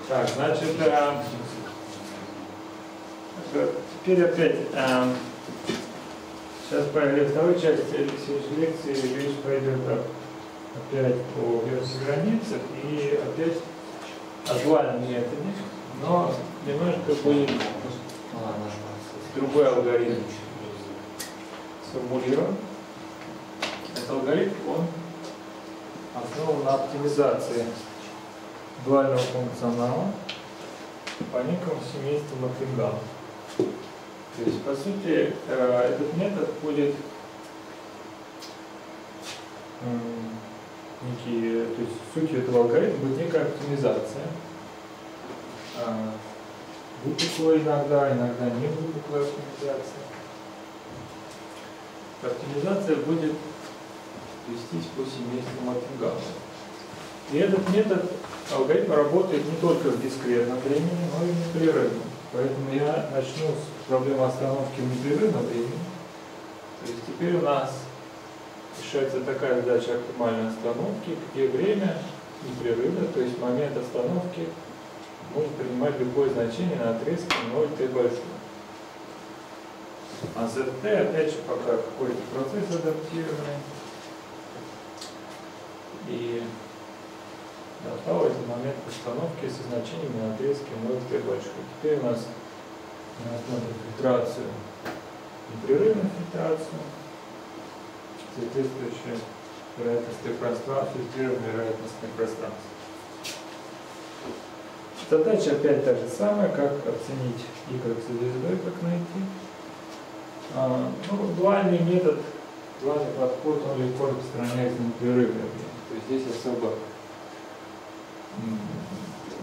Так, значит, теперь опять, сейчас по второй части следующей лекции речь пойдет опять о верхних границах и опять о дуальном методе, но немножко будет другой алгоритм сформулирован. Этот алгоритм, он основан на оптимизации дуального функционала по некому семейству Монте-Карло. То есть, по сути, этот метод будет то есть сутью этого алгоритма будет некая оптимизация. Выпуклая иногда не выпуклая оптимизация. Оптимизация будет вестись по семейству Монте-Карло. И этот метод алгоритм работает не только в дискретном времени, но и в непрерывном. Поэтому я начну с проблемы остановки в непрерывном времени. То есть теперь у нас решается такая задача оптимальной остановки, где время непрерывно, то есть момент остановки может принимать любое значение на отрезке 0t большой. А ZT опять же пока какой-то процесс адаптированный. И осталось момент остановки со значениями на отрезке 0t большой. Теперь у нас смотрим фильтрацию, непрерывную фильтрацию, соответствующее вероятностное пространство, фильтрированное вероятностное пространство. Задача опять та же самая, как оценить y со звездой, как найти. Дуальный метод, дуальный подход, он легко распространяется на непрерывное время. То есть здесь особо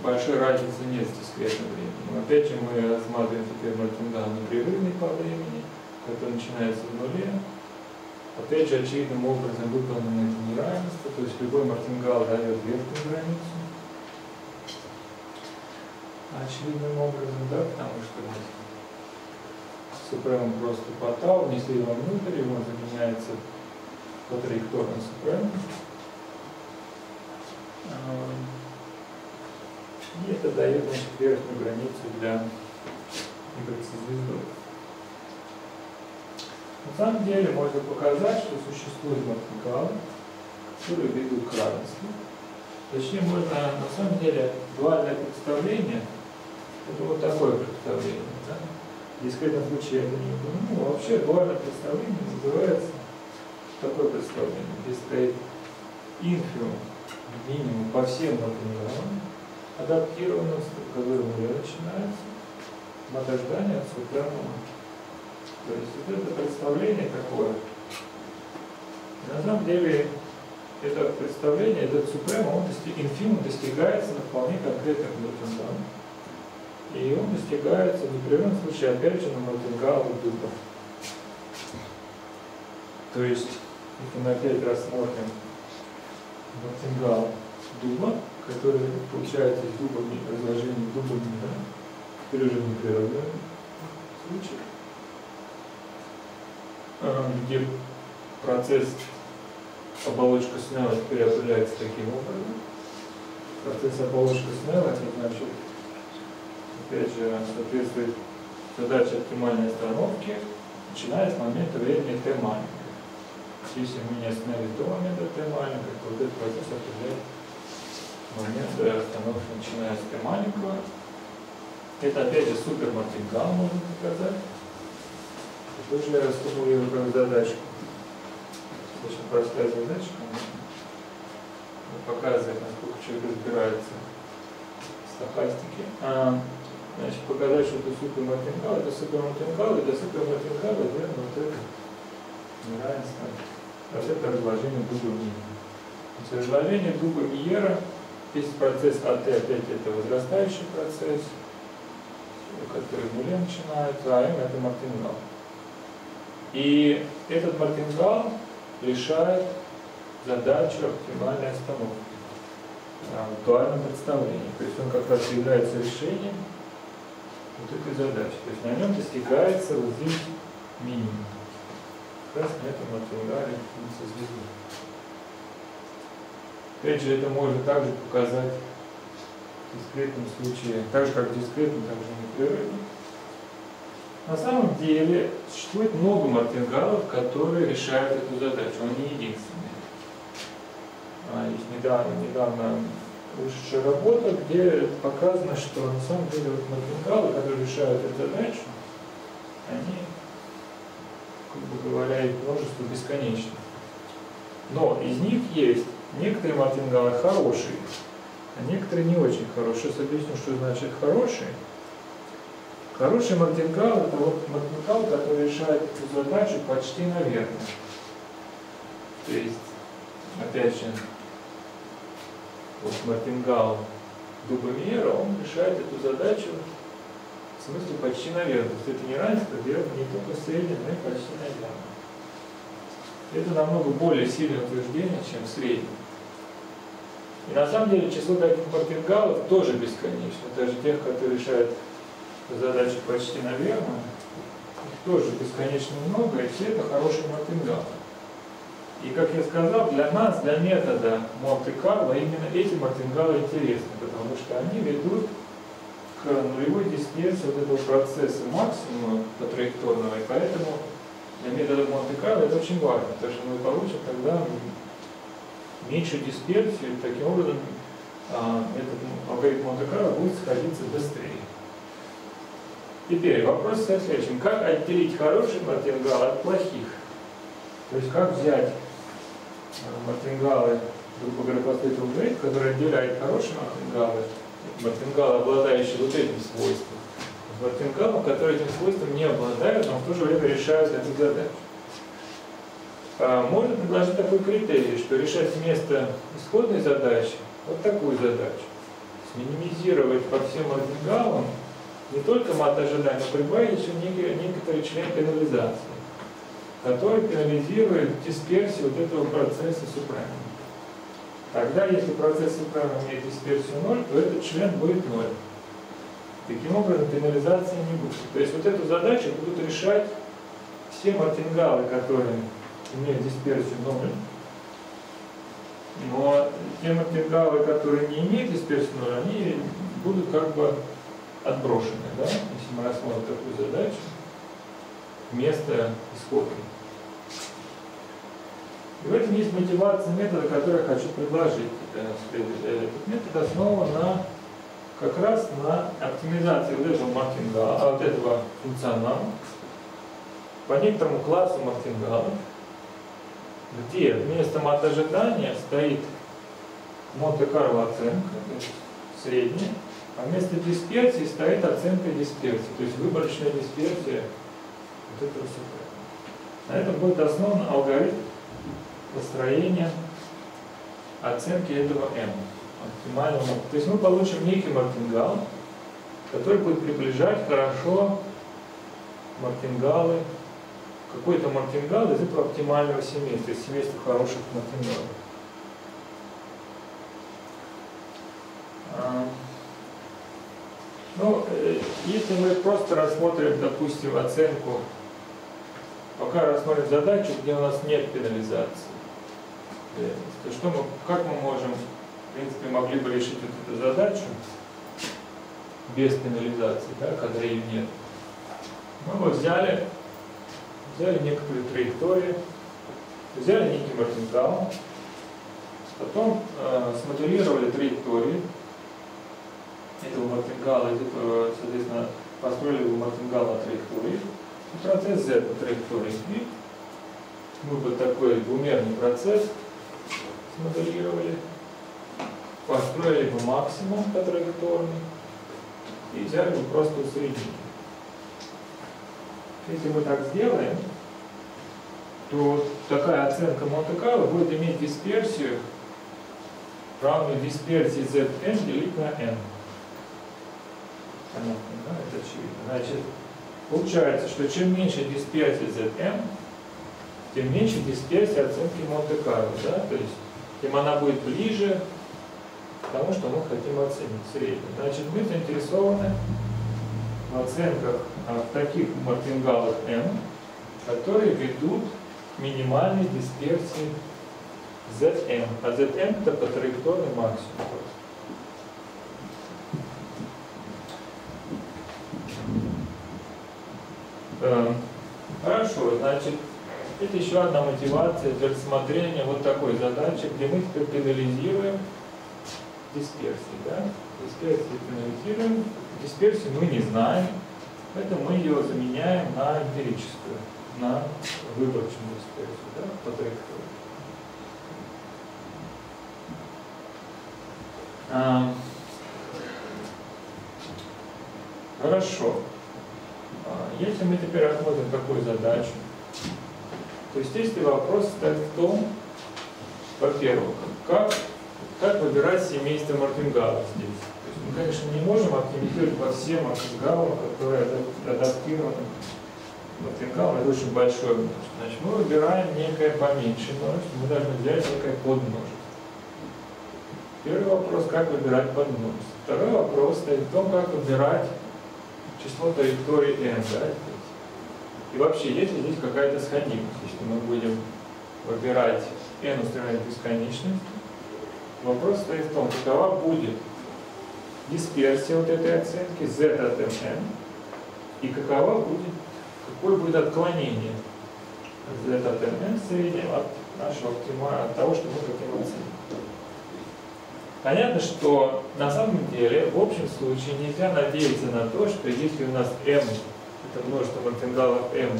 большой разницы нет с дискретным временем. Но опять же мы рассматриваем теперь Монте-Карло непрерывный по времени, который начинается в нуле. Опять же, очевидным образом выполнено это неравенство, то есть любой Монте-Карло дает верхнюю границу. Очевидным образом, да, потому что мы супремом просто по тау, внесли его внутрь, и он заменяется по траекторным супремом. И это дает, значит, верхнюю границу для y со звездой. На самом деле можно показать, что существует Монте-Карло, которые ведут к равенству. Точнее, можно на самом деле дуальное представление, это вот такое представление. Да? В дискретном случае это не упомяну. Вообще дуальное представление называется такое представление, где стоит инфиум, минимум по всем Монте-Карло, адаптированным, с которым нуле начинается, от ожидания от супернова. То есть вот это представление такое. На самом деле это представление, этот супрем, инфимум достигается на вполне конкретных Монте-Карло. И он достигается в непрерывном случае опять же на Монте-Карло дуба. То есть, если мы опять рассмотрим Монте-Карло дуба, который получается из дуба разложения дуба мира, теперь уже непрерывный случай, где процесс оболочка Снелла теперь определяется таким образом. Процесс оболочка Снелла, это значит, опять же, соответствует задаче оптимальной остановки, начиная с момента времени t маленького. Если мы не остановим до момента t маленького, то вот этот процесс определяет момент остановки, начиная с t маленького. Это опять же супер Монте-Карло можно показать. Это уже я расформулирую как задачку. Очень простая задачка. Показывает, насколько человек разбирается в стохастике. Значит, показать, что это супер Монте-Карло, это супер Монте-Карло, это супер Монте-Карло, верно, вот это неравенство. Вот это разложение дуба Миера. То есть разложение дуба Миера, весь процесс АТ опять это возрастающий процесс, который в нуле начинается, а М это Монте-Карло. И этот Монте-Карло решает задачу оптимальной остановки в дуальном представлении. То есть он как раз является решением вот этой задачи. То есть на нем достигается вот здесь минимум. Как раз на этом Монте-Карло со звездой. Опять же, это можно также показать в дискретном случае, так же как в дискретном, так же непрерывном. На самом деле существует много мартингалов, которые решают эту задачу, он не единственный. Есть недавно вышедшая работа, где показано, что на самом деле вот мартингалы, которые решают эту задачу, они, грубо говоря, их множество бесконечно. Но из них есть некоторые мартингалы хорошие, а некоторые не очень хорошие. Сейчас объясню, что значит хорошие. Хороший мартингал – это вот мартингал, который решает эту задачу почти наверное. То есть, опять же, вот мартингал Дубомера, он решает эту задачу в смысле почти наверное. То есть это не равенство, верно, не только среднее, но и почти наверное. Это намного более сильное утверждение, чем среднее. И на самом деле число таких мартингалов тоже бесконечно. Даже тех, которые решают задачи почти наверное, их тоже бесконечно много, и все это хорошие мартингалы. И, как я сказал, для нас, для метода Монте-Карло, именно эти мартингалы интересны, потому что они ведут к нулевой дисперсии вот этого процесса максимума по траекторного, и поэтому для метода Монте-Карло это очень важно, потому что мы получим тогда меньшую дисперсию, и таким образом алгоритм Монте-Карло будет сходиться быстрее. Теперь вопрос в следующем. Как отделить хорошие мартингалы от плохих? То есть как взять мартингалы, грубо говоря, последний алгоритм, который отделяет хорошие мартингалы, обладающие вот этим свойством, мартингалом, которые этим свойством не обладают, но в то же время решают эту задачу. Можно предложить такой критерий, что решать вместо исходной задачи вот такую задачу. Минимизировать по всем мартингалам не только мат ожидания, но прибавить еще некоторый член пенализации, который пенализирует дисперсию вот этого процесса супрема. Тогда, если процесс супрема имеет дисперсию 0, то этот член будет 0. Таким образом, пенализации не будет. То есть вот эту задачу будут решать все мартингалы, которые имеют дисперсию 0. Но те мартингалы, которые не имеют дисперсию 0, они будут как бы отброшены, да? Если мы рассмотрим такую задачу вместо исходной. И в этом есть мотивация метода, который я хочу предложить. Этот метод основан как раз на оптимизации вот этого мартингала, вот этого функционала по некоторому классу мартингалов, где вместо мат ожидания стоит Монте-Карло оценка, то есть средняя, а вместо дисперсии стоит оценка дисперсии, то есть выборочная дисперсия вот этого супрема. На этом будет основан алгоритм построения оценки этого m, оптимального. То есть мы получим некий мартингал, который будет приближать хорошо мартингалы, какой-то мартингал из этого оптимального семейства, из семейства хороших мартингалов. Ну, если мы просто рассмотрим, допустим, оценку, пока рассмотрим задачу, где у нас нет пенализации, то как мы можем, в принципе, могли бы решить вот эту задачу без пенализации, да, когда ее нет? Мы вот взяли некоторые траектории, взяли некий мартингал, потом смоделировали траектории этого мартингала, соответственно, построили его мартингал на траектории, и процесс Z по траектории. И мы вот такой двумерный процесс смоделировали, построили бы максимум по траектории и взяли бы просто усреднение. Если мы так сделаем, то такая оценка Монте-Карло будет иметь дисперсию, равную дисперсии Zn делить на n. Понятно, да? Это очевидно. Значит, получается, что чем меньше дисперсия Zn, тем меньше дисперсия оценки Монте-Карло, да? То есть, тем она будет ближе к тому, что мы хотим оценить среднее. Значит, мы заинтересованы в оценках в таких мартингалах m, которые ведут к минимальной дисперсии Zm. А Zm это по траектории максимум. Хорошо, значит, это еще одна мотивация для рассмотрения вот такой задачи, где мы теперь пенализируем дисперсию. Да? Дисперсию пенализируем. Дисперсию мы не знаем, поэтому мы ее заменяем на эмпирическую, на выборочную дисперсию, да? По траектории. Хорошо. Если мы теперь рассмотрим такую задачу, то естественный вопрос стоит в том, во-первых, как выбирать семейство мартингалов здесь. То есть мы, конечно, не можем оптимизировать по всем мартингалам, которые адаптированы. Мартингал — это очень большое множество. Значит, мы выбираем некое поменьше множество, мы должны взять некое подмножество. Первый вопрос, как выбирать подмножество. Второй вопрос стоит в том, как выбирать число траекторий n. Да? И вообще, есть ли здесь какая-то сходимость? Если мы будем выбирать n устремлять к бесконечности, вопрос стоит в том, какова будет дисперсия вот этой оценки z от mn и какое будет отклонение z от mn в среднем от нашего оптимального, от того, что мы хотим оценить. Понятно, что на самом деле в общем случае нельзя надеяться на то, что если у нас m, это множество мартингалов m,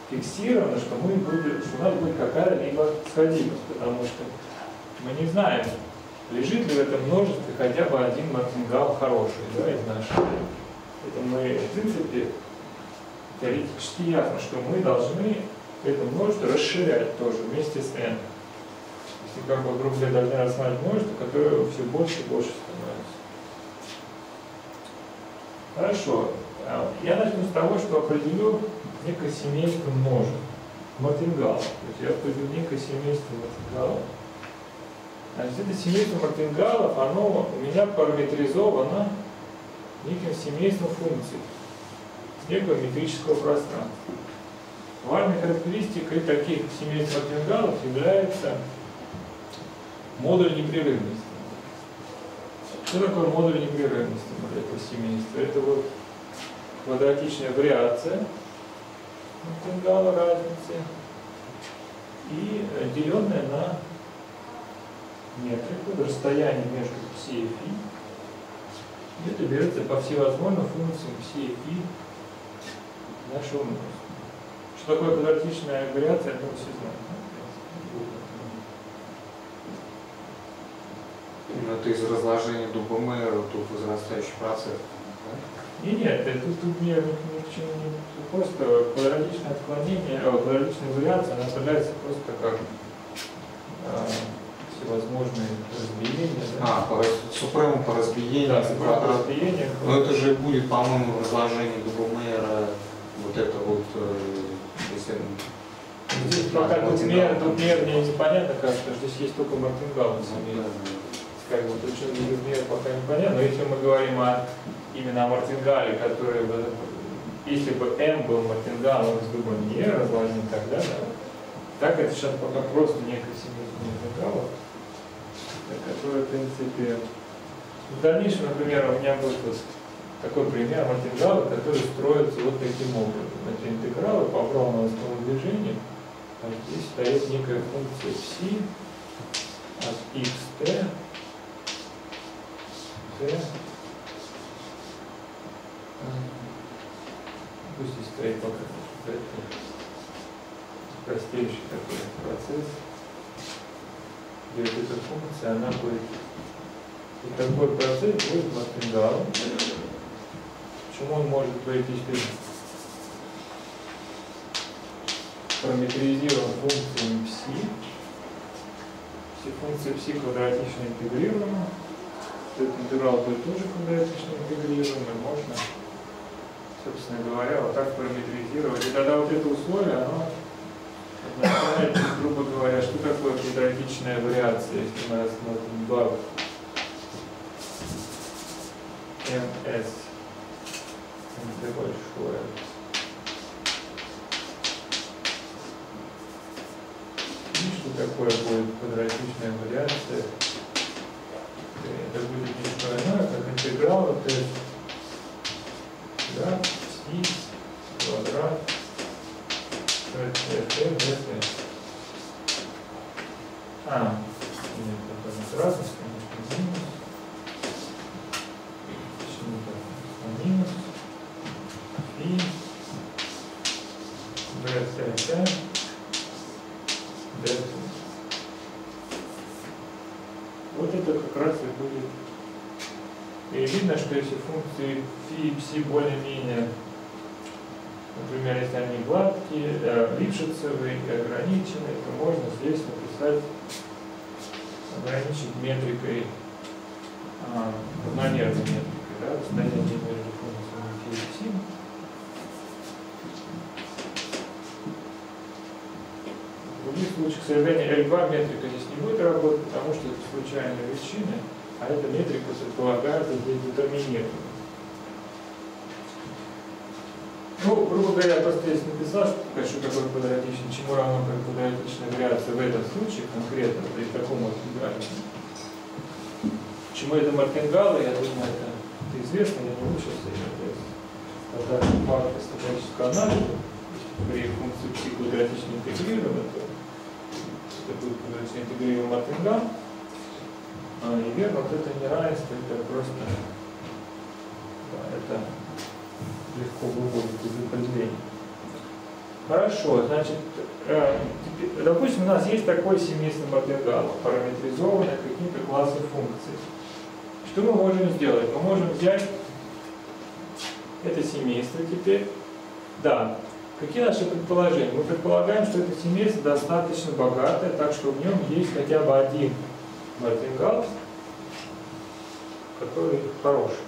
фиксировано, что у нас будет какая-либо сходимость, потому что мы не знаем, лежит ли в этом множестве хотя бы один мартингал хороший, да, из нашего. Это мы, в принципе, теоретически ясно, что мы должны это множество расширять тоже вместе с n. Если как бы, грубо говоря, должны рассматривать множество, которое все больше и больше становится. Хорошо. Я начну с того, что определю некое семейство множеств мартингалов. То есть я определю некое семейство мартингалов. Значит, это семейство мартингалов, оно у меня параметризовано неким семейством функций с некого метрического пространства. Важной характеристикой таких семейств мартингалов является модуль непрерывности. Что такое модуль непрерывности этого семейства? Это вот квадратичная вариация мартингала разницы и деленная на метрику, расстояние между ψ и φ. И это берется по всевозможным функциям ψ и φ нашего множества. Что такое квадратичная вариация, это мы все знаем. Это из разложения дуба Мэйера, тут возрастающий процесс. Да? Нет, тут ни к чему не. Просто квадратичное отклонение, квадратичная вариация, она определяется просто как всевозможные разбиения. Да? Супремум по разбиению. Да, супремум по разбиению. Но это же будет, по-моему, разложение дуба Мэйера, вот это вот, если... Здесь пока двумер мне непонятно, как, потому что здесь есть только мартингал. Как бы причем двумер пока непонятно, но если мы говорим именно о мартингале, который, если бы m был мартингалом с дубом не разложен, тогда да. Так это сейчас пока просто некое семейство мартингалов, которое, в принципе, в дальнейшем, например, у меня будет вот такой пример мартингала, который строится вот таким образом. Это интегралы по брауновскому движению. А здесь стоит некая функция ψ от xt пусть здесь стоит пока простейший такой процесс, где эта функция, она будет, и такой процесс будет мартингалом. Почему он может быть, если параметризирован функциями ψ, все функции ψ квадратично интегрированы, этот интеграл будет тоже квадратично интегрирован, и можно, собственно говоря, вот так параметризировать. И тогда вот это условие, оно означает, грубо говоря, что такое квадратичная вариация, если мы рассмотрим два ms, mt большое. И что такое будет квадратичная вариация? Это будет не что иное, как интеграл, то есть да, ψ квадрат И видно, что если функции φ и ψ более-менее, например, если они гладкие, липшицевые и ограниченные, то можно здесь написать, ограничить метрикой, равномерной метрикой, да, расстояние между функциями φ и ψ. В других случаях, к сожалению, L2 метрика здесь не будет работать, потому что это случайные величины, а эта метрика предполагается здесь детерминированной. Ну, грубо говоря, я просто здесь написал, что такое квадратичный, чему равно квадратичная вариация в этом случае конкретно при таком мартингале. Чему это мартингалы, я думаю, это известно, я не буду сейчас стандартный факт статистического анализа. При функции ψ квадратично интегрирована, то это будет квадратично интегрирован мартингал. И верно, вот это неравенство, это просто, да, это легко выводит из определения. Хорошо, значит, допустим, у нас есть такое семейство мартингалов, параметризованное каким-то классом функций. Что мы можем сделать? Мы можем взять это семейство теперь. Да. Какие наши предположения? Мы предполагаем, что это семейство достаточно богатое, так что в нем есть хотя бы один мартингал, который хороший.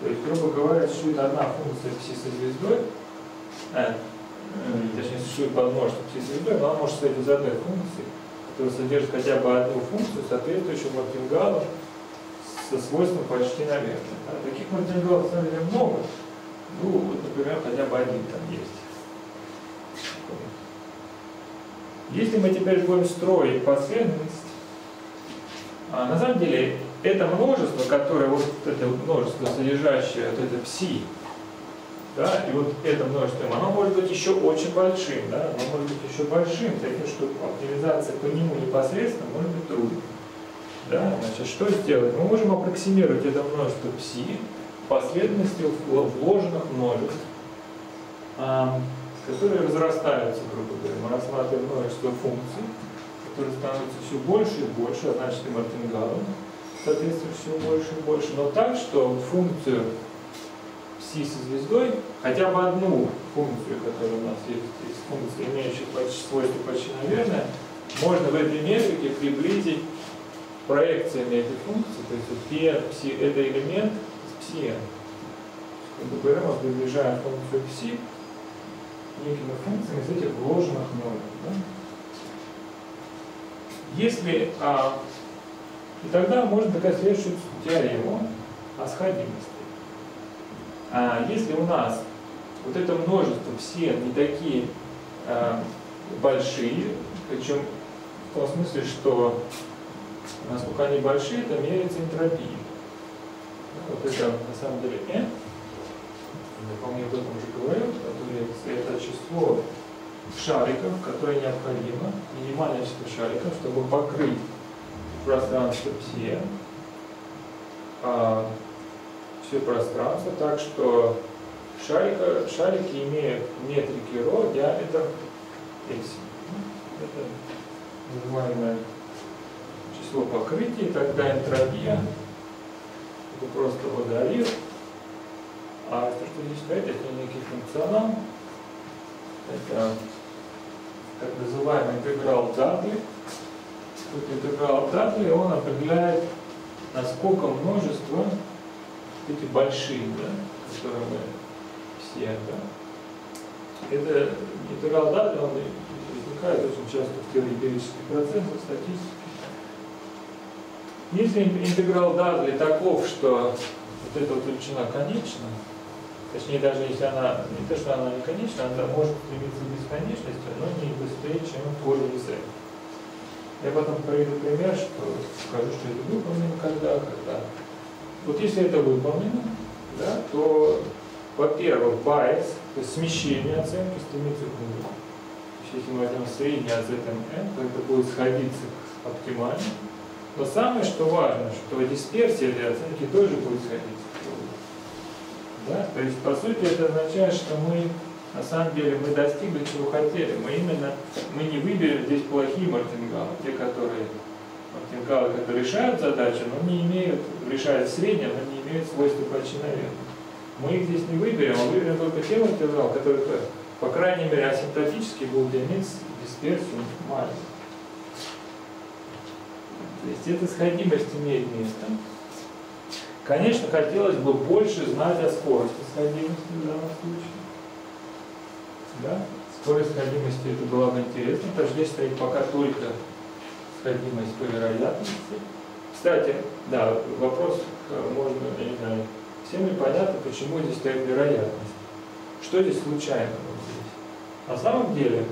То есть, грубо говоря, существует одна функция ψ со звездой, точнее, существует подмножество ψ со звездой, но она может состоять из одной функции, которая содержит хотя бы одну функцию, соответствующую мартингалу со свойством почти наверное. Таких мартингалов, на самом деле, много. Ну, вот, например, хотя бы один там есть. Если мы теперь будем строить последовательность, на самом деле это множество, которое вот это множество, содержащее вот это ψ, да, и вот это множество, оно может быть еще очень большим, да, оно может быть еще большим, таким, что оптимизация по нему непосредственно может быть трудной. Да, значит, что сделать? Мы можем аппроксимировать это множество ψ последовательностью вложенных множеств, которые разрастаются, грубо говоря. Мы рассматриваем множество функций, которые становятся все больше и больше, а значит и мартингалом, соответственно, все больше и больше. Но так, что функцию ψ со звездой, хотя бы одну функцию, которая у нас есть функция, имеющая свойство почти наверное, можно в этой метрике приблизить проекциями этой функции, то есть p, ψ, это элемент с ψ. Грубо говоря, мы приближаем функцию ψ некими функциями из этих вложенных множеств. Да? Если, и тогда можно доказать следующую теорему о сходимости. Если у нас вот это множество все не такие большие, причем в том смысле, что насколько они большие, это меряется энтропией. Вот это на самом деле n. Я помню, об этом уже говорил, это число шариков, которое необходимо, минимальное число шариков, чтобы покрыть пространство ψ, все пространство, так что шарики имеют метрики ρ диаметр эпсилон. Это называемое число покрытия, тогда энтропия, это просто водород. А то, что здесь стоит, это некий функционал, это так называемый интеграл Дадли. Вот интеграл Дадли, он определяет, насколько множество эти большие, да, которые мы все, да. Это интеграл Дадли, он возникает очень часто в теории эмпирических процессов, статистики. Если интеграл Дадли таков, что вот эта вот величина конечна, точнее, даже если она, не то, что она не конечна, она может стремиться к бесконечности, но не быстрее, чем корень z. Я потом приведу пример, что скажу, что это выполнено когда. Вот если это выполнено, да, то, во-первых, bias, то есть смещение оценки стремится к нулю. То есть, если мы возьмем средний от zn, то это будет сходиться к оптимальной. Но самое, что важно, что дисперсия этой оценки тоже будет сходиться к нулю. Да? То есть, по сути, это означает, что мы, на самом деле, мы достигли, чего хотели. Мы не выберем здесь плохие мартингалы, те, которые мартингалы, которые решают задачи, но не имеют, решают в среднем, но не имеют свойства причинения. Мы их здесь не выберем, а выберем только те мартингалы, которые, по крайней мере, асимптотически будут иметь дисперсию маленькую. То есть эта сходимость имеет место. Конечно, хотелось бы больше знать о скорости сходимости в данном случае. Да? Скорость сходимости это было бы интересно, потому что здесь стоит пока только сходимость по вероятности. Кстати, да, вопрос можно, я не знаю, всем ли понятно, почему здесь стоит вероятность? Что здесь случайно вот здесь? На самом деле,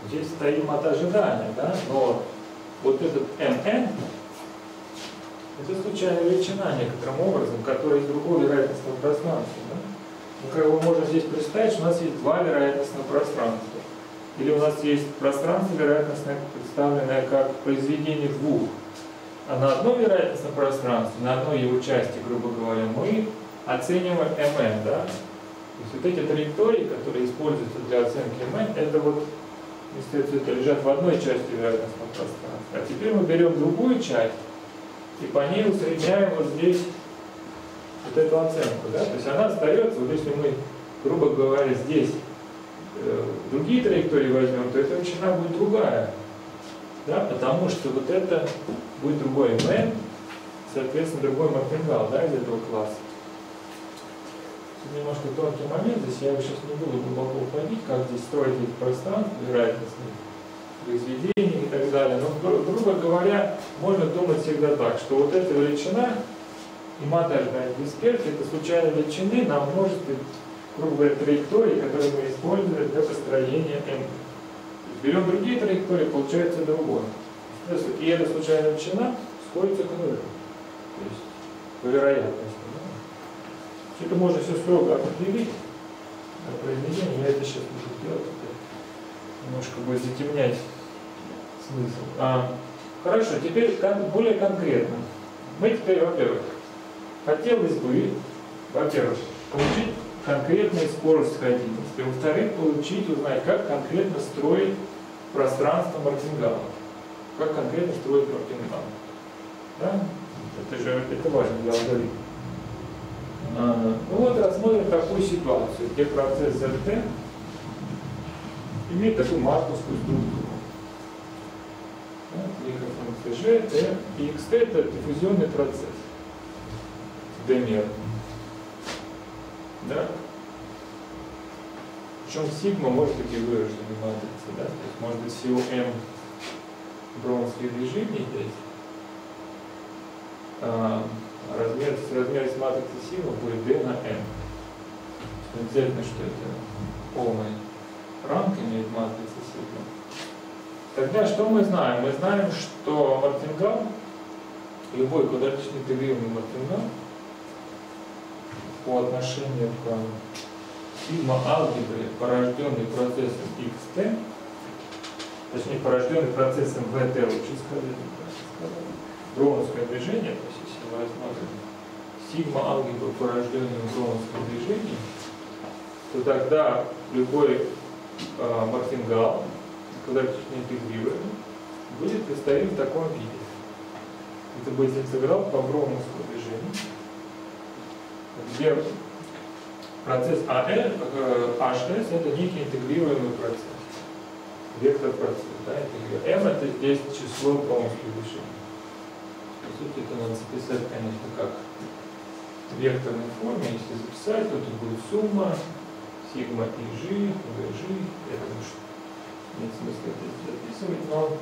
здесь стоит мат ожидания, да? Но вот этот mn это случайная величина некоторым образом, которая из другого вероятностного пространства. Да? Ну, как мы можем здесь представить, что у нас есть два вероятностных пространства. Или у нас есть пространство вероятностное, представленное как произведение двух. А на одном вероятностном пространстве, на одной его части, грубо говоря, мы оцениваем mn. Да? То есть вот эти траектории, которые используются для оценки mn, это вот, естественно, это лежат в одной части вероятностного пространства. А теперь мы берем другую часть и по ней усредняем вот здесь вот эту оценку. Да? То есть она остается, вот если мы, грубо говоря, здесь другие траектории возьмем, то эта величина будет другая. Да? Потому что вот это будет другой mn, соответственно, другой мартингал, да, из этого класса. Это немножко тонкий момент, здесь я сейчас не буду глубоко уходить, как здесь строить эти пространства, вероятностные произведения и так далее. Но, грубо говоря, можно думать всегда так, что вот эта величина и мат ожидания дисперсии это случайные величины на множестве, грубо говоря, траекторий, которые мы используем для построения m. Берем другие траектории, получается другое. И эта случайная величина сходится к нулю. То есть по вероятности. Да? Это можно все строго определить на произведение. Я это сейчас буду делать. Немножко будет затемнять смысл. Хорошо, теперь более конкретно. Мы теперь, во-первых, хотелось бы, во-первых, получить конкретную скорость сходимости, во-вторых, узнать, как конкретно строить пространство мартингала. Как конкретно строить мартингал. Да? Это важно для алгоритма. Ну вот рассмотрим такую ситуацию, где процесс ZT имеет такую марковскую структуру. Функция G, T и XT это диффузионный процесс. D-мер. Да? Причем сигма может быть и выраженной матрицы, да? То есть может быть всего m броунских движений здесь. Размер из матрицы сигма будет d на m. Не обязательно, что это полный ранг имеет матрица сигма. Тогда что мы знаем? Мы знаем, что мартингал, любой квадратично интегрированный мартингал по отношению к сигма-алгебре, порожденный процессом xt, точнее порожденный процессом vt, лучше сказать, броунское движение, то есть если мы рассмотрим сигма-алгебру, порожденную броунским движением, то тогда любой мартингал, квадратично интегрируемый, будет представлен в таком виде. Это будет интеграл по броунскому движению, где процесс HS это некий интегрируемый процесс, вектор процесса. Да, M это здесь число броунских движений. По сути, это надо записать, конечно, как в векторной форме. Если записать, то это будет сумма сигма и g, vg. Это нет смысла это записывать, но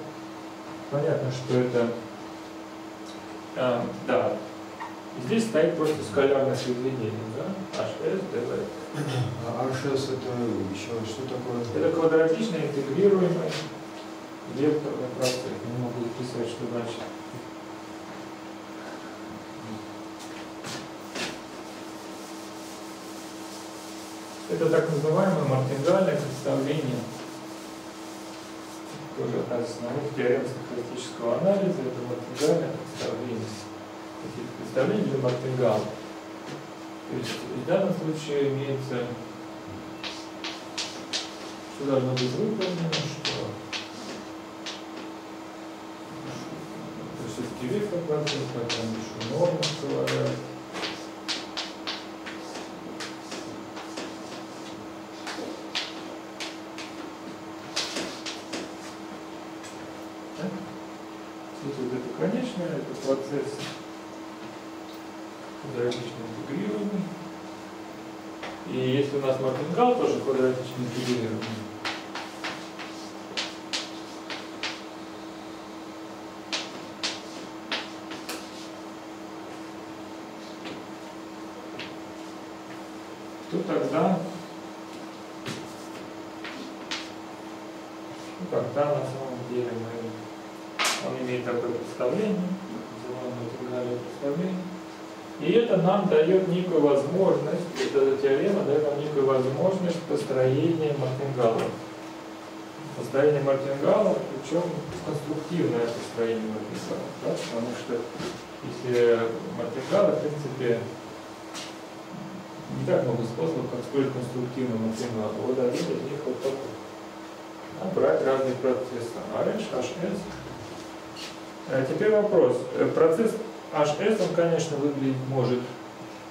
понятно, что это да. И здесь стоит просто скалярное соединение, да? HS, ДВ. А HS это еще что такое? Это квадратично интегрируемый векторный процесс. Не могу записать, что значит. Это так называемое мартингальное представление. Тоже одна из основных теорем стохастического анализа. Это мартингальное представление. Такие представления для мартингала. То есть в данном случае имеется, что должно быть выполнено, что интересный процесс, как там еще нормы говорят. Здесь вот это конечное, это процесс квадратично интегрированный. И если у нас Монте-Карло тоже квадратично интегрированный, то тогда на самом деле он имеет такое представление, называемое интегральное представление, и это нам дает некую возможность, эта теорема дает нам некую возможность построения Монте-Карло. Построение Монте-Карло, причем конструктивное построение Монте-Карло, да? Потому что если Монте-Карло, в принципе, не так много способов, как строить конструктивное Монте-Карло. Вот один из них вот такой. Брать разные процессы. RH, HS. Теперь вопрос. Процесс HS, он, конечно, выглядеть может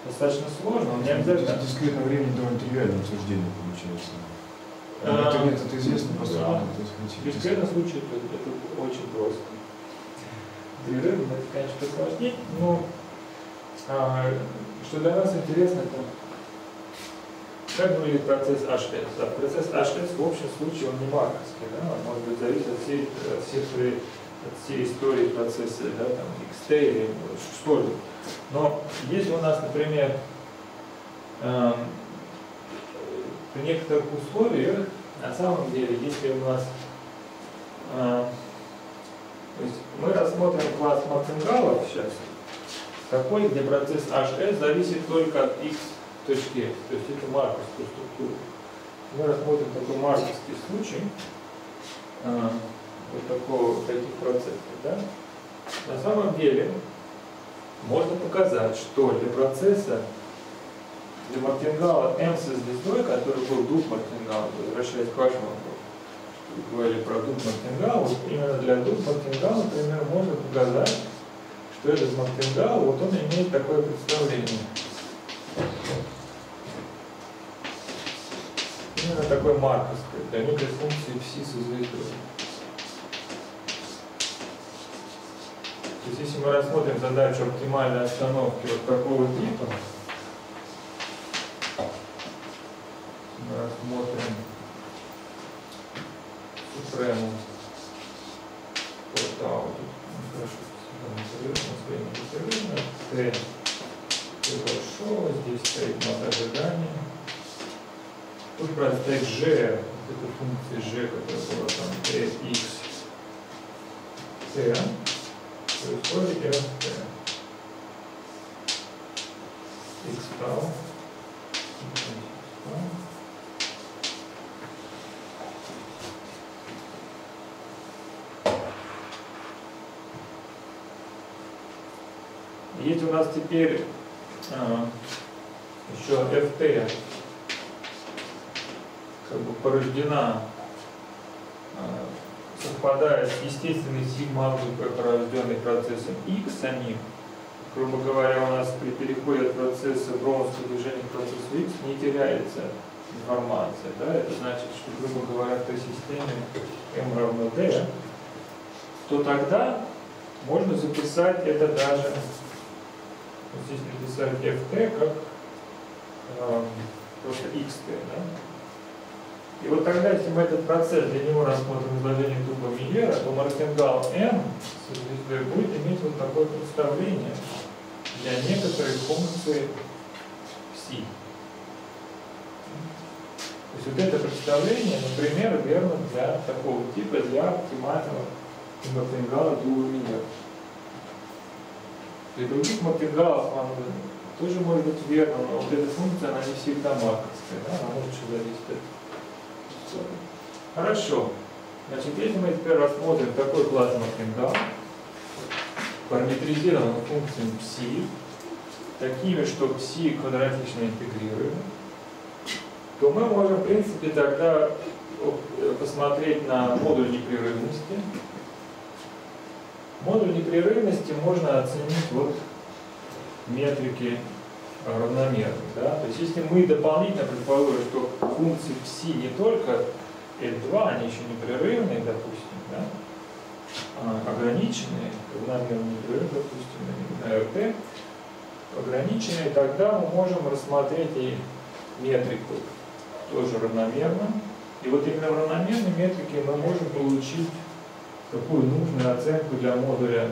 достаточно сложно, он не обязательно... В дискретном времени довольно тривиальное обсуждение получается. Это метод известный, построен. В дискретном случае это очень просто. Непрерывно, это, конечно, сложнее, но что для нас интересно, это как выглядит процесс HS. Да, процесс HS в общем случае он не марковский, да? Он может быть зависит от всей истории процесса, да, там, XT или что-либо. Но если у нас, например, при некоторых условиях, на самом деле, если у нас то есть мы рассмотрим класс Монте-Карло сейчас, такой, где процесс HS зависит только от x точки S, то есть это марковская структура. Мы рассмотрим такой марковский случай вот таких процессов. Да? На самом деле можно показать, что для процесса, для Монте-Карло m со звездой, который был дух Монте-Карло, возвращаясь к вашему вопросу, вы говорили про дух Монте-Карло, вот именно для духа Монте-Карло, например, можно показать, что этот Монте-Карло, вот он имеет такое представление. Именно такой марковской, для некой функции psi со звездой. То есть если мы рассмотрим задачу оптимальной остановки вот такого типа, мы рассмотрим супрему портала, Т большого, здесь стоит мат ожидания. Тут просто стоит G, вот эта функция G, которая была там Tx T, происходит rt. X тау. Есть у нас теперь еще ft, как бы порождена, совпадает с естественной сигма-азбукой, порожденной процессом x самим. Грубо говоря, у нас при переходе от процесса броунского движения к процессу x не теряется информация. Да? Это значит, что, грубо говоря, в той системе m равно d, то тогда можно записать это даже, вот здесь написать ft как просто xt. Да? И вот тогда, если мы этот процесс для него рассмотрим изложение дуба Миллера, то Монте-Карло m со звездой будет иметь вот такое представление для некоторой функции psi. То есть вот это представление, например, верно для такого типа, для оптимального Монте-Карло дуба Миллера. Для других Монте-Карло тоже может быть верно, но вот эта функция, она не всегда марковская, да? Она может еще зависеть от. Хорошо. Значит, если мы теперь рассмотрим такой класс Монте-Карло, параметризированным функциями psi, такими, что psi квадратично интегрируемы, то мы можем, в принципе, тогда посмотреть на модуль непрерывности. Модуль непрерывности можно оценить вот метрики равномерных. Да? То есть если мы дополнительно предположим, что функции psi не только L2, они еще непрерывные, допустим, да? Ограниченные, равномерно непрерывные, допустим, на RT, ограниченные, тогда мы можем рассмотреть и метрику тоже равномерно. И вот именно в равномерной метрике мы можем получить какую нужную оценку для модуля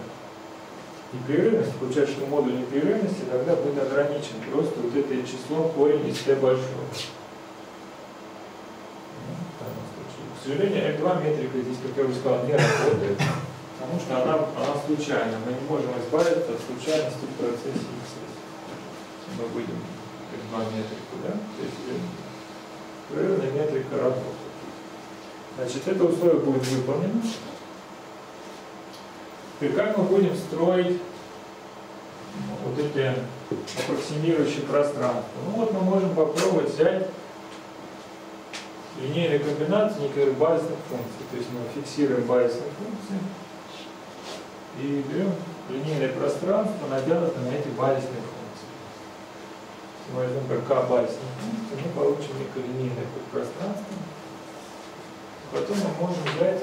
непрерывности. Получается, что модуль непрерывности тогда будет ограничен просто вот это число корень из t большого. К сожалению, L2 метрика здесь, как я уже сказал, не работает, потому что она случайна. Мы не можем избавиться от случайности в процессе X. Мы будем L2 метрику, да? То есть непрерывная метрика работает. Значит, это условие будет выполнено. И как мы будем строить вот эти аппроксимирующие пространства? Ну вот мы можем попробовать взять линейную комбинацию некоторых базисных функций. То есть мы фиксируем базисные функции и берем линейное пространство, наделанное на эти базисные функции. Если мы возьмем как k базисных функций, мы получим некое линейное пространство. Потом мы можем взять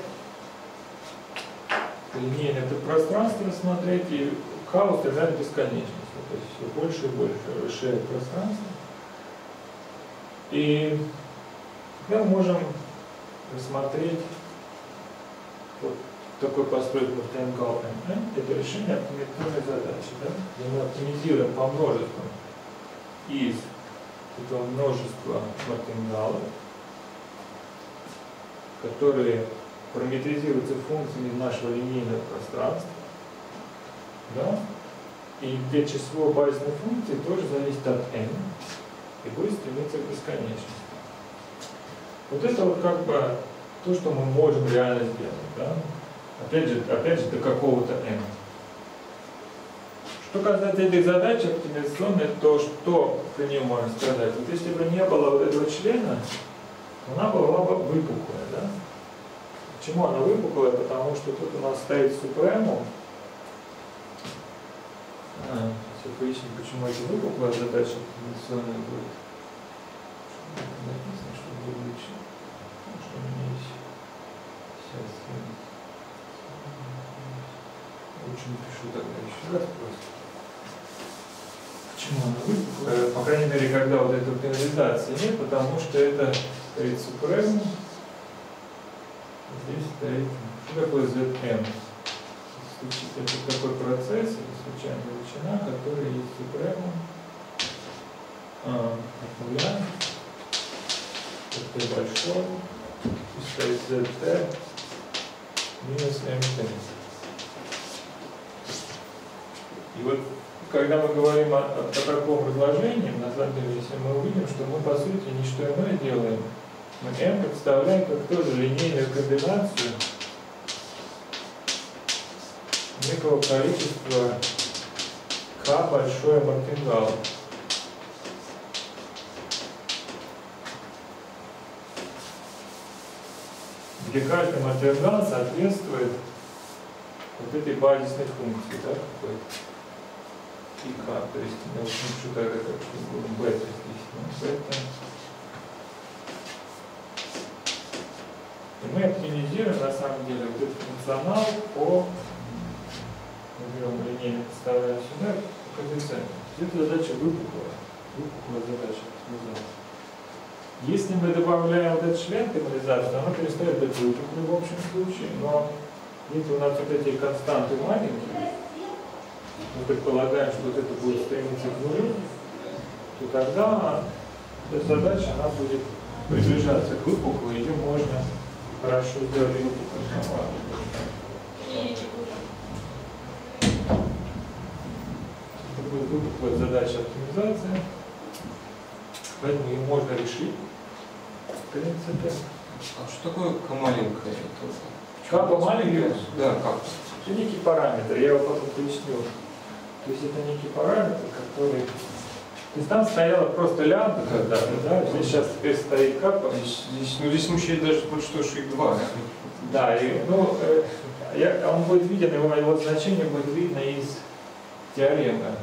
линейное пространство, рассмотреть, и k устремляем бесконечность. То есть все больше и больше расширяет пространство. И мы можем рассмотреть вот такой построить мартингал MN. Это решение оптимизационной задачи. Да? Где мы оптимизируем по множеству из этого множества мартингалов, которые параметризируются функциями нашего линейного пространства. Да? И где число базисных функций тоже зависит от n и будет стремиться к бесконечности. Вот это вот как бы то, что мы можем реально сделать. Да? Опять же до какого-то n. Что касается этой задачи оптимизационной, то что про нее можно сказать? Вот если бы не было вот этого члена, она была бы выпуклая. Да? Почему она выпуклая? Потому что тут у нас стоит супремум. Сейчас поясню, почему это выпуклая задача оптимизационная будет. Написано, что будет лучше. Потому что у меня есть. Сейчас лучше напишу тогда еще раз просто. Почему она выпуклая? По крайней мере, когда вот этой оптимизации нет, потому что это стоит супремум. Здесь стоит. Что такое ZM? Это такой процесс, это случайная величина, которая есть супремум от нуля. T большой, и стоит ZT минус MT. И вот, когда мы говорим о таком разложении, на самом деле, если мы увидим, что мы, по сути, не что иное делаем, мы M представляем как тоже линейную комбинацию некого количества K большое мартингала. Где каждый мартингал соответствует вот этой базисной функции, да, какой-то и K. То есть, я вот напишу тогда, как что бета здесь, бета. И мы оптимизируем, на самом деле, вот этот функционал по, берем линейно, подставляем сюда, по коэффициенту. Эта задача выпуклая задача оптимизации. Если мы добавляем вот этот член канализации, то она перестает быть выпуклой в общем случае, но если у нас вот эти константы маленькие, мы предполагаем, что вот это будет стремиться к нулю, то тогда эта задача она будет приближаться к выпуклой, ее можно хорошо сделать выпуклой. Это будет выпуклая задача оптимизации, поэтому ее можно решить. В принципе. А что такое К маленькое? К маленькое? Да, как? Это некий параметр, я его потом поясню. То есть это некий параметр, который То есть там стояла просто лямбда когда-то, да? Здесь сейчас теперь стоит капа. Здесь смущает даже вот что шик 2. Да, и, ну, он будет виден, его значение будет видно из теоремы.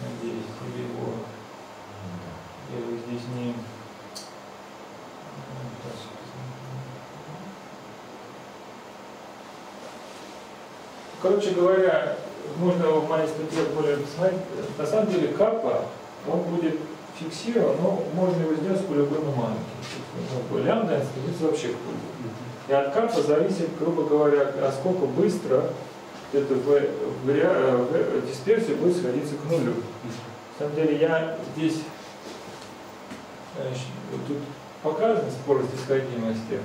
Надеюсь, его здесь не... Короче говоря, можно в моей статье более посмотреть. На самом деле капа, он будет фиксирован, но можно его сделать с полигоном маленьким. Лямбда становится вообще к полигону. И от капа зависит, грубо говоря, насколько быстро эта дисперсия будет сходиться к нулю. На самом деле я здесь тут показана скорость исходимости.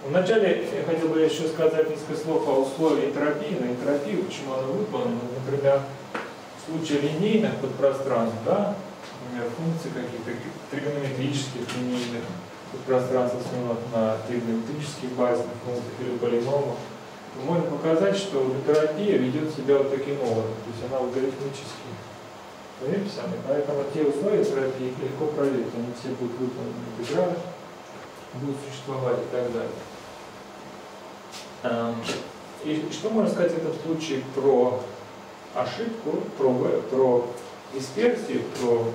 Вначале я хотел бы еще сказать несколько слов о условии энтропии. На энтропию, почему она выполнена. Например, в случае линейных подпространств, да, например, функций каких-то тригонометрических линейных подпространств, основанных на тригонометрических базовых функциях или полиномах, можно показать, что энтропия ведет себя вот таким образом. То есть она логарифмически выписана. Поэтому те условия энтропии легко проверить. Они все будут выполнены интегралы, будут существовать и так далее. И что можно сказать в этом случае про ошибку, про дисперсию, про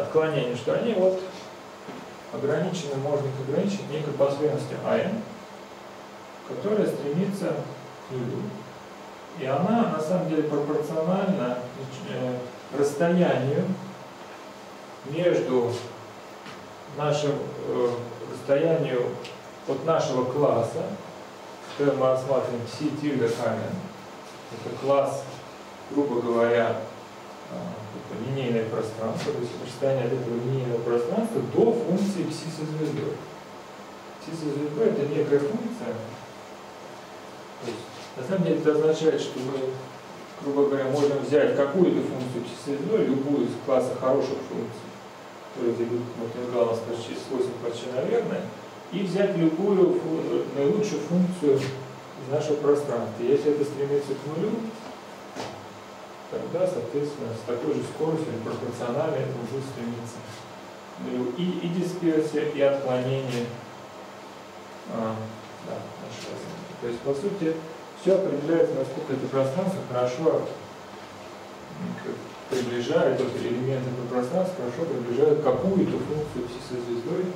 отклонение, что они вот ограничены, можно их ограничить некой последовательностью АН, которая стремится к нулю. И она на самом деле пропорциональна расстоянию между нашим расстоянию от нашего класса, который мы рассматриваем Си-Тильда-Камен. Это класс, грубо говоря, линейное пространство, то есть расстояние от этого линейного пространства до функции пси со звездой. Пси со звездой это некая функция. То есть, на самом деле это означает, что мы, грубо говоря, можем взять какую-то функцию пси со звездой, любую из класса хороших функций, которые ведут к Монте-Карло с свойством почти наверное, и взять любую наилучшую функцию из нашего пространства. Если это стремится к нулю, тогда, соответственно, с такой же скоростью или пропорционально этому будет стремиться к нулю. И дисперсия, и отклонение нашей оценки. То есть, по сути, все определяется, насколько это пространство хорошо приближает, вот элементы этого пространства хорошо приближают какую-то функцию пси со звездой,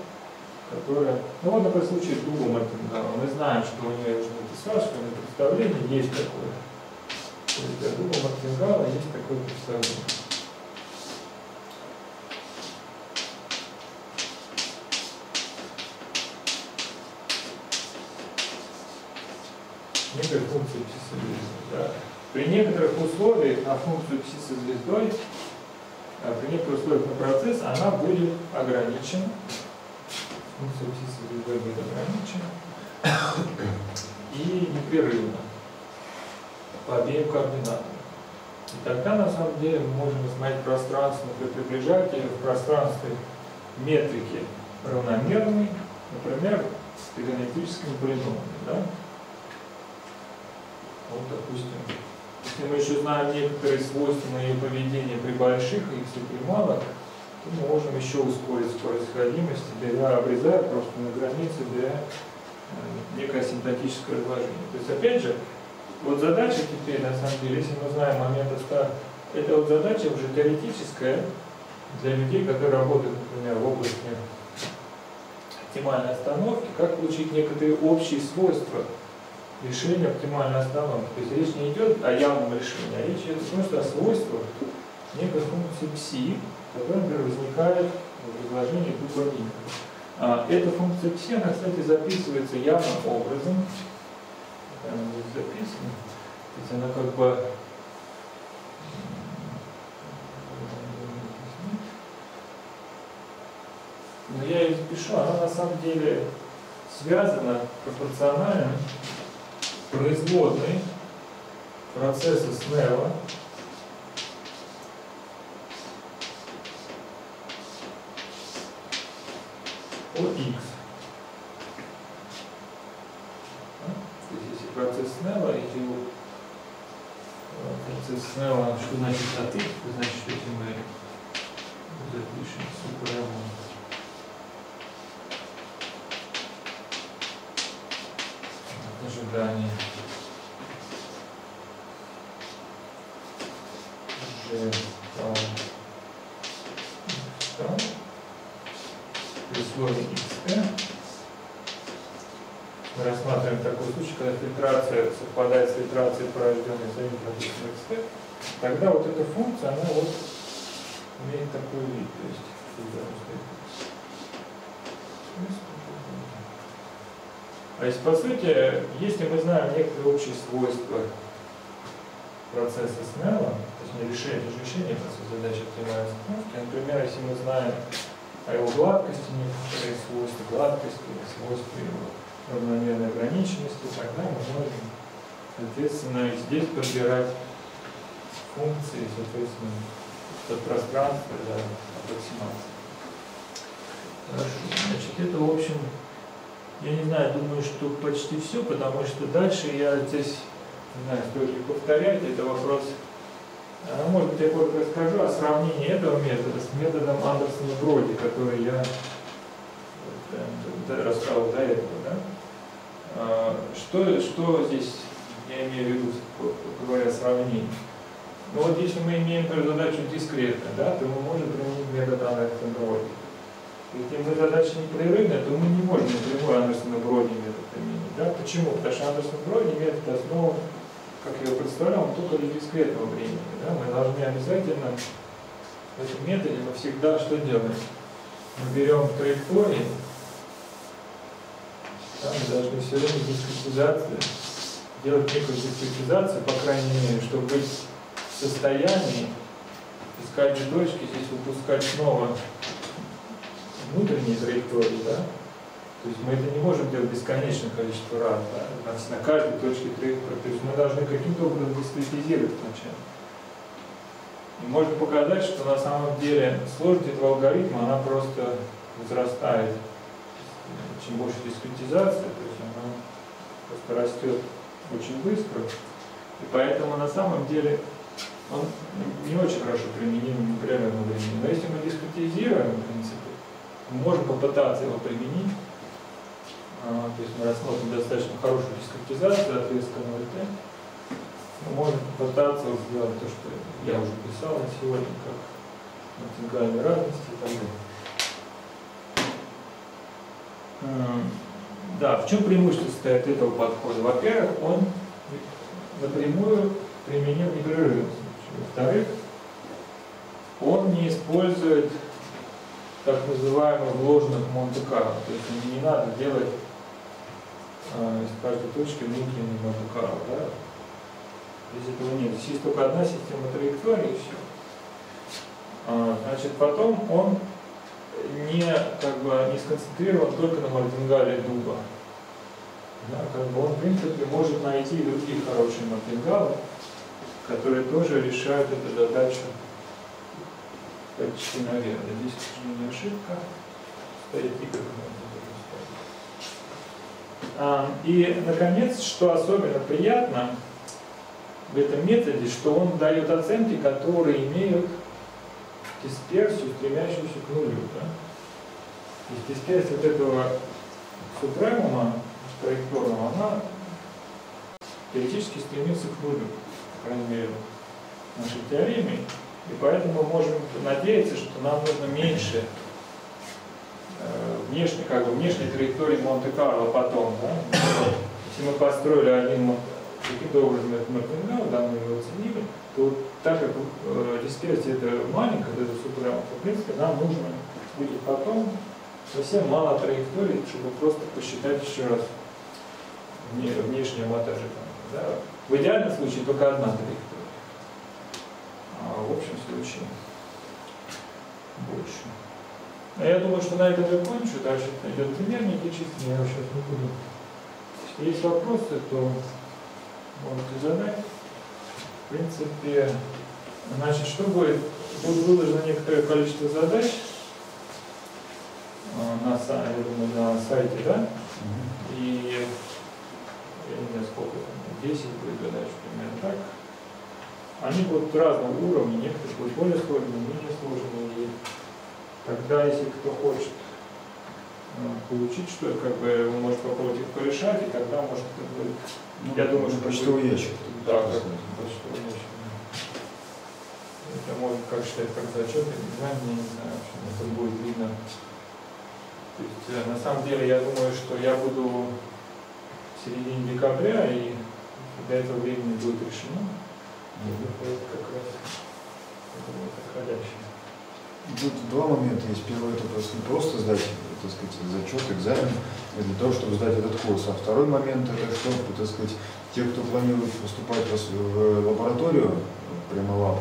которая, ну вот, например, в случае с дугом Монте-Карло, мы знаем, что у нее есть написательное представление, есть такое. То есть для дуга Монте-Карло есть такое представление. Некая функция пси со звездой. Да? При некоторых условиях на функцию пси со звездой, при некоторых условиях на процесс, она будет ограничена. Функция пси со звездой будет ограничена и непрерывна по обеим координатам. И тогда на самом деле мы можем смотреть пространство, например, приближать ее в пространстве метрики равномерной, например, с тригонометрическими полиномами. Да? Вот, допустим, если мы еще знаем некоторые свойства ее поведения при больших x и при малых, то мы можем еще ускорить скорость сходимости, обрезая просто на границе для некое асимптотическое разложение. То есть, опять же, вот задача теперь, на самом деле, если мы знаем момент это вот задача уже теоретическая для людей, которые работают, например, в области оптимальной остановки, как получить некоторые общие свойства решения оптимальной остановки. То есть речь не идет о явном решении, а речь идет просто о свойствах некой функции пси, которая, например, возникает в изложении дуга Миникурса. Эта функция пси, она, кстати, записывается явным образом. Она здесь записана. То есть она как бы но я ее запишу, она на самом деле связана пропорционально производной процесса Снелла от x. То есть если процесс Снелла, процесс Снелла, что значит от x, значит, что если мы что при условии xt мы рассматриваем такой случай, когда фильтрация совпадает с фильтрацией, порожденной самим процессом xt, тогда вот эта функция, она вот имеет такой вид. То есть, а если по сути, если мы знаем некоторые общие свойства процесса Снелла, точнее решения процесса задач оптимальной остановки, например, если мы знаем о его гладкости, некоторые свойства гладкости, свойства его равномерной ограниченности, тогда мы можем, соответственно, здесь подбирать функции, соответственно, под пространство для аппроксимации. Хорошо. Значит, это, в общем, я не знаю, думаю, что почти все, потому что дальше я здесь, не знаю, стоит ли повторять, это вопрос, может быть, я коротко расскажу о сравнении этого метода с методом Андерсона-Броди, который я рассказывал до этого. Да? Что здесь я имею в виду, говоря о сравнении? Ну вот если мы имеем задачу дискретно, да, то мы можем применить метод Андерсона-Броди. Если мы задача непрерывная, то мы не можем напрямую Андерсона-Броди метод применить. Да? Почему? Потому что Андерсон-Броди метод основан, как я его представлял, только для дискретного времени. Да? Мы должны обязательно в этом методе мы всегда что делаем? Мы берем траектории, да, мы должны все время делать некую дискретизацию, по крайней мере, чтобы быть в состоянии искать точки, здесь выпускать снова внутренние траектории, да? То есть мы это не можем делать бесконечное количество раз, да? На каждой точке траектории. То есть мы должны каким-то образом дискретизировать сначала. И можно показать, что на самом деле сложность этого алгоритма, она просто возрастает. Чем больше дискретизация, то есть она просто растет очень быстро. И поэтому на самом деле он не очень хорошо применим в непрерывном времени. Но если мы дискретизируем, в принципе, мы можем попытаться его применить. То есть мы рассмотрим достаточно хорошую дискретизацию отрезка 0,5. Мы можем попытаться сделать то, что я уже писал на сегодня, как интегральной разности и так далее. Да, в чем преимущество состоит этого подхода? Во-первых, он напрямую применил непрерывность. Во-вторых, он не использует так называемых вложенных Монте-Карло. То есть не надо делать из каждой точки внутренний Монте-Карло. Да? Здесь этого нет. Здесь есть только одна система траектории и все. Значит, потом он не сконцентрирован только на мартингале дуба. Да, он, в принципе, может найти и другие хорошие мартингалы, которые тоже решают эту задачу почти наверное. Здесь, к сожалению, ошибка. Стоит y. И, наконец, что особенно приятно в этом методе, что он дает оценки, которые имеют дисперсию, стремящуюся к нулю. Да? То есть дисперсия вот этого супремума траекторного, она теоретически стремится к нулю, по крайней мере, в нашей теореме. И поэтому мы можем надеяться, что нам нужно меньше внешней траектории Монте-Карло потом. Да? Если мы построили каким-то образом этот мартингал, да, мы его оценили, то так как дисперсия это маленькая, это супремум, то в принципе нам нужно будет потом совсем мало траекторий, чтобы просто посчитать еще раз внешние монтажи. Да? В идеальном случае только одна траектория. А в общем случае больше. Я думаю, что на этом закончу. Дальше идет примерники чисто, я сейчас не буду. Если есть вопросы, то можете задать. В принципе, значит, что будет? Будет выложено некоторое количество задач на сайте, да? И я не знаю, сколько там, 10 будет задач, примерно так. Они будут разного уровня, некоторые будут более сложные, менее сложные. И тогда, если кто хочет получить что-то, он может попробовать их порешать, и тогда может я думаю, что почтовый ящик. Да, почтовый ящик. это может как считать как зачет, экзамен, я не знаю, в общем, это будет видно. То есть, на самом деле, я думаю, что я буду в середине декабря, и до этого времени будет решено. Это как раз подходящее. Тут два момента есть. Первый — это просто сдать, так сказать, зачет, экзамен, для того, чтобы сдать этот курс. А второй момент — это чтобы, так сказать, те, кто планирует поступать в лабораторию, прямо лаб,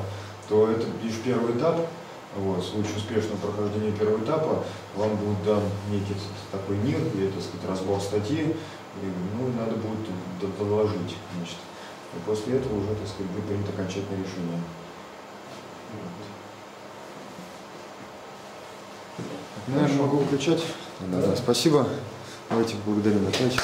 то это лишь первый этап. Вот, в случае успешного прохождения первого этапа вам будет дан некий такой НИР, или, так сказать, разбор статьи, и, ну, надо будет доложить, значит. И после этого уже, так сказать, будет принято окончательное решение. Наверное, могу выключать. Да, спасибо. Давайте поблагодарим опять.